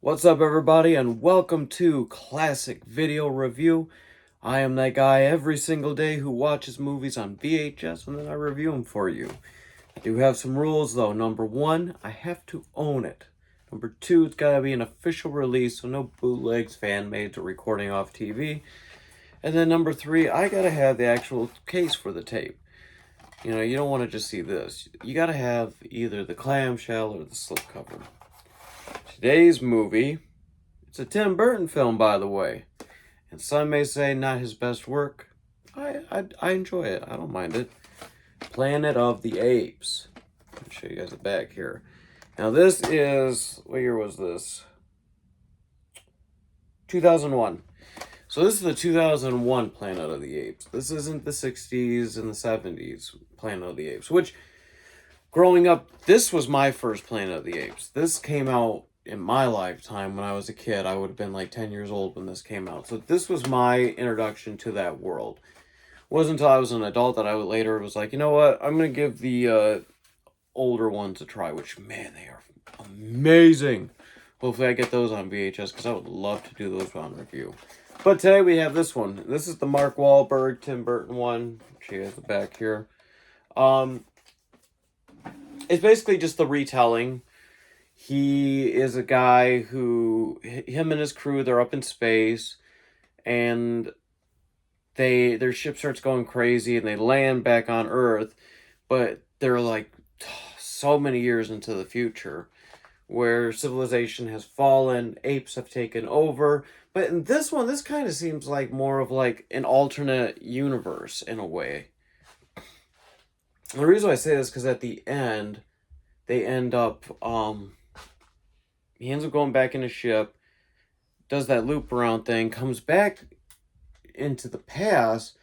What's up, everybody, and welcome to Classic Video Review. I am that guy every single day who watches movies on VHS and then I review them for you. I do have some rules though. Number one, I have to own it. Number two, it's gotta be an official release, so no bootlegs, fan-mades, or recording off TV. And then number three, I gotta have the actual case for the tape. You don't want to just see this. You gotta have either the clamshell or the slipcover. Today's movie, it's a Tim Burton film, by the way. And some may say not his best work. I enjoy it. I don't mind it. Planet of the Apes. Let me show you guys the back here. Now this is, what year was this? 2001. So this is the 2001 Planet of the Apes. This isn't the 60s and the 70s Planet of the Apes, which, growing up, this was my first Planet of the Apes. This came out in my lifetime when I was a kid. I would have been like 10 years old when this came out. So this was my introduction to that world. It wasn't until I was an adult that I would later was like, you know what? I'm going to give the older ones a try, which, man, they are amazing. Hopefully I get those on VHS because I would love to do those on review. But today we have this one. This is the Mark Wahlberg, Tim Burton one. She has the back here. It's basically just the retelling. He is a guy who, him and his crew, they're up in space, and their ship starts going crazy, and they land back on Earth, but they're like so many years into the future, where civilization has fallen, apes have taken over. But in this one, this kind of seems like more of like an alternate universe in a way. And the reason I say this is because at the end, they end up, he ends up going back in his ship, does that loop around thing, comes back into the past,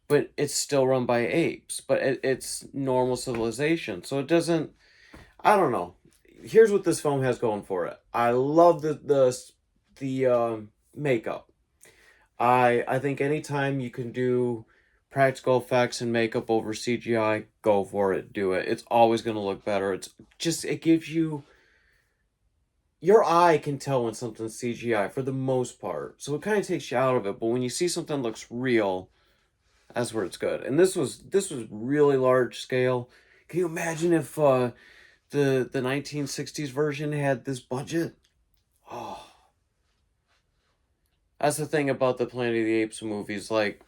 but it's still run by apes. But it's normal civilization. So it doesn't, I don't know. Here's what this film has going for it. I love the makeup. I think anytime you can do practical effects and makeup over CGI, go for it, do it. It's always going to look better. It gives you, your eye can tell when something's CGI for the most part. So it kind of takes you out of it. But when you see something that looks real, that's where it's good. And this was really large scale. Can you imagine if the 1960s version had this budget? Oh. That's the thing about the Planet of the Apes movies. Like,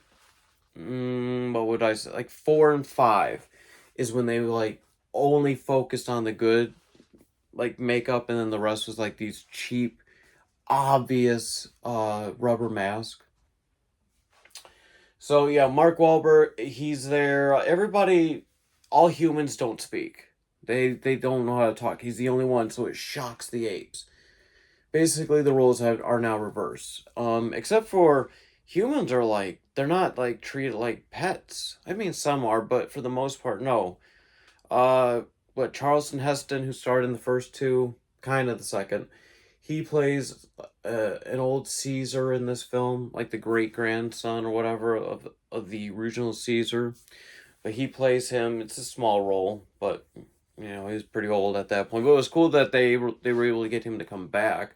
what would I say? Like 4 and 5 is when they like only focused on the good, like makeup, and then the rest was like these cheap, obvious rubber mask. So yeah, Mark Wahlberg, he's there. Everybody, all humans don't speak. They don't know how to talk. He's the only one, so it shocks the apes. Basically, the roles are now reversed. Except for humans are like, they're not like treated like pets. I mean, some are, but for the most part, no. Charlton Heston, who starred in the first two, kind of the second, he plays an old Caesar in this film, like the great grandson or whatever of the original Caesar. But he plays him. It's a small role, but he's pretty old at that point. But it was cool that they were able to get him to come back,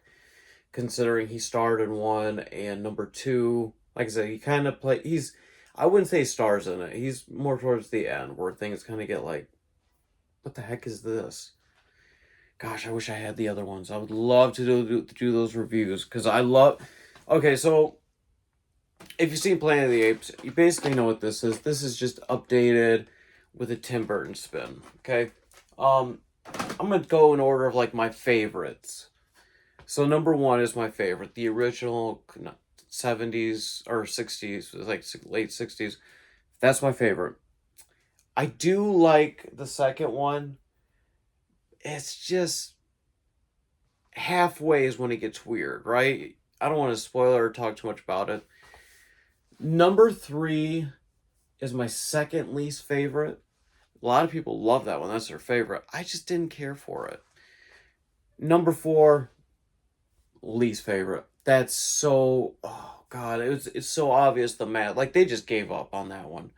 considering he starred in one and number two. Like I said, he kind of I wouldn't say he stars in it. He's more towards the end where things kind of get like, what the heck is this? Gosh, I wish I had the other ones. I would love to do those reviews because I love. Okay, so if you've seen Planet of the Apes, you basically know what this is. This is just updated with a Tim Burton spin. Okay, I'm gonna go in order of like my favorites. So number one is my favorite, the original 70s or 60s, like late 60s. That's my favorite. I do like the second one. It's just halfway is when it gets weird, right? I don't want to spoil it or talk too much about it. Number three is my second least favorite. A lot of people love that one. That's their favorite. I just didn't care for it. Number four, least favorite. That's so, oh God, it's so obvious the math. Like they just gave up on that one.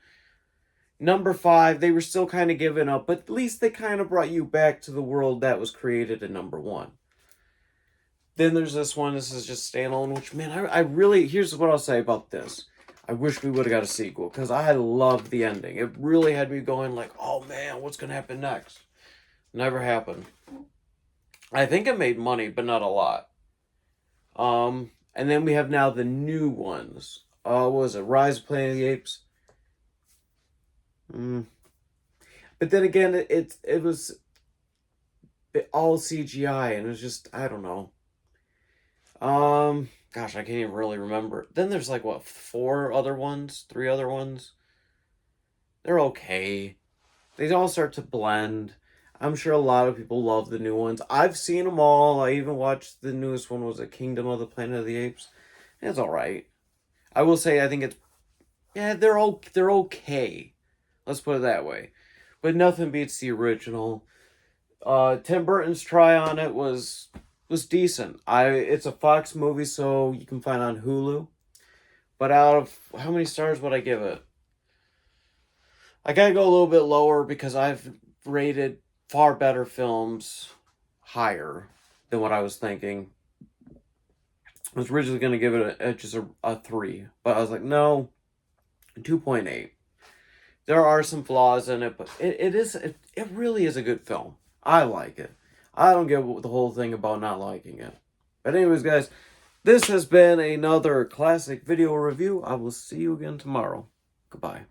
Number five, they were still kind of giving up, but at least they kind of brought you back to the world that was created in number one. Then there's this one. This is just standalone. Which, man, I really, here's what I'll say about this. I wish we would have got a sequel because I loved the ending. It really had me going like, oh man, what's gonna happen next? Never happened. I think it made money, but not a lot. And then we have now the new ones. What was it? Rise of Planet of the Apes. Mm. But then again, it was all CGI, and it was just, I don't know. Gosh, I can't even really remember. Then there's like what, four other ones, three other ones. They're okay. They all start to blend. I'm sure a lot of people love the new ones. I've seen them all. I even watched the newest one. Was it Kingdom of the Planet of the Apes? It's all right. I will say I think it's, yeah, they're okay. Let's put it that way. But nothing beats the original. Tim Burton's try on it was decent. It's a Fox movie, so you can find it on Hulu. But out of how many stars would I give it? I gotta go a little bit lower because I've rated far better films higher than what I was thinking. I was originally gonna give it just a 3, but I was like, no, 2.8. There are some flaws in it, but it really is a good film. I like it. I don't get the whole thing about not liking it. But anyways, guys, this has been another classic video review. I will see you again tomorrow. Goodbye.